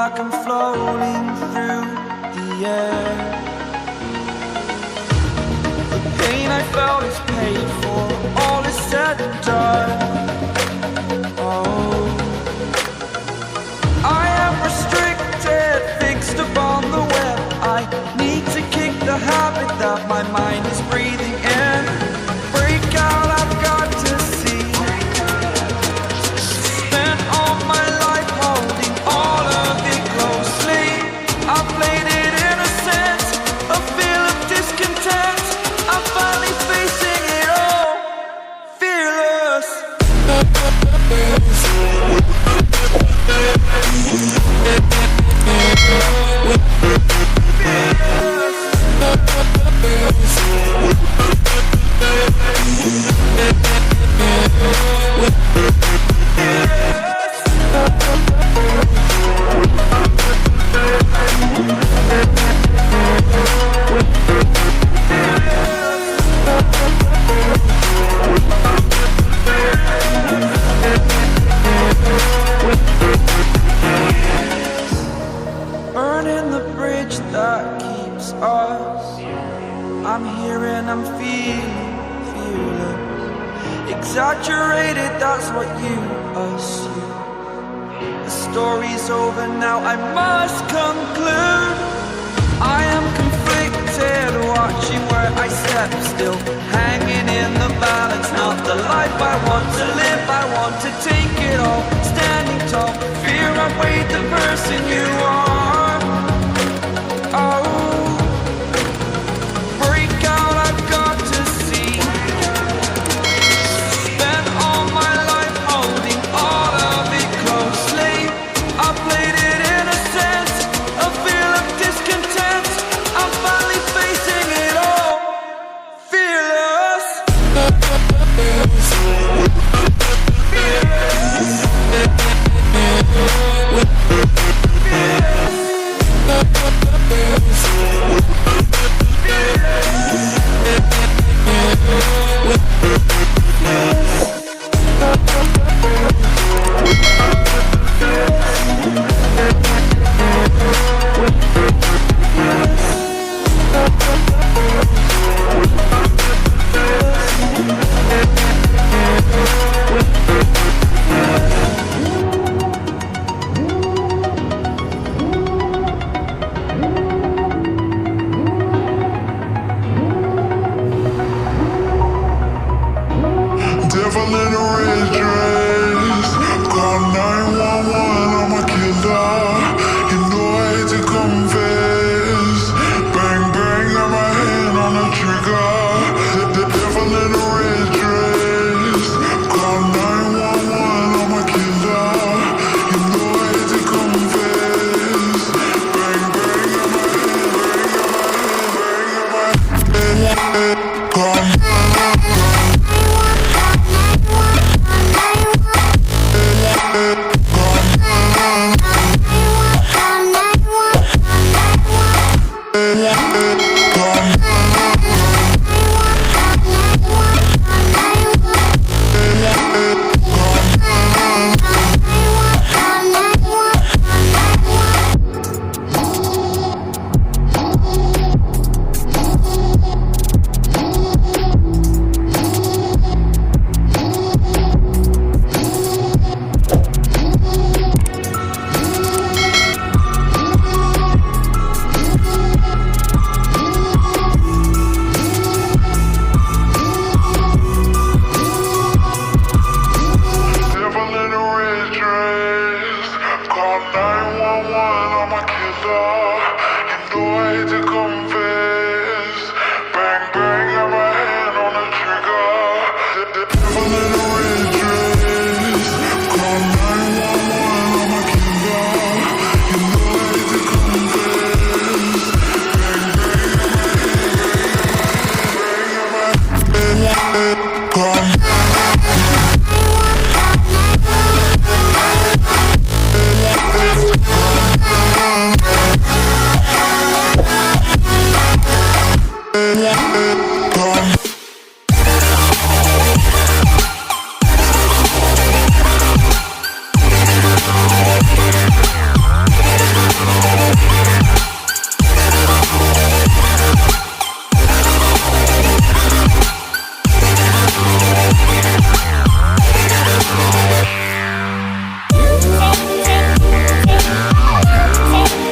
like I'm floating through the air. The pain I felt is paid for, all is said and done. Oh, I am restricted, fixed upon the web. I need to kick the habit that my mind is breathing in. Break out, I've got to see. Spent all my life holding all of it closely. I played it innocent, a feel of discontent. I'm finally facing it all, fearless. Burning the bridge that keeps us. I'm here and I'm feeling fearless. Exaggerated, that's what you assume. The story's over now, I must conclude. I am conflicted, watching where I step still, hanging in the balance. Not the life I want to live, I want to take it all. Standing tall, fear I weighed the person you are. Oh, break out, I've got to see. Spent all my life holding all of it closely. I played it innocent, a feel of discontent. I'm finally facing it all, fearless. Devil in a red dress, call 911, I'm a killer. You know I hate to confess. Bang bang, got my hand on the trigger. The devil in a red dress, call 911, I'm a killer. You know I hate to confess. Bang bang, got my hand, call. Call 911, I'm a killer. You know I hate to go.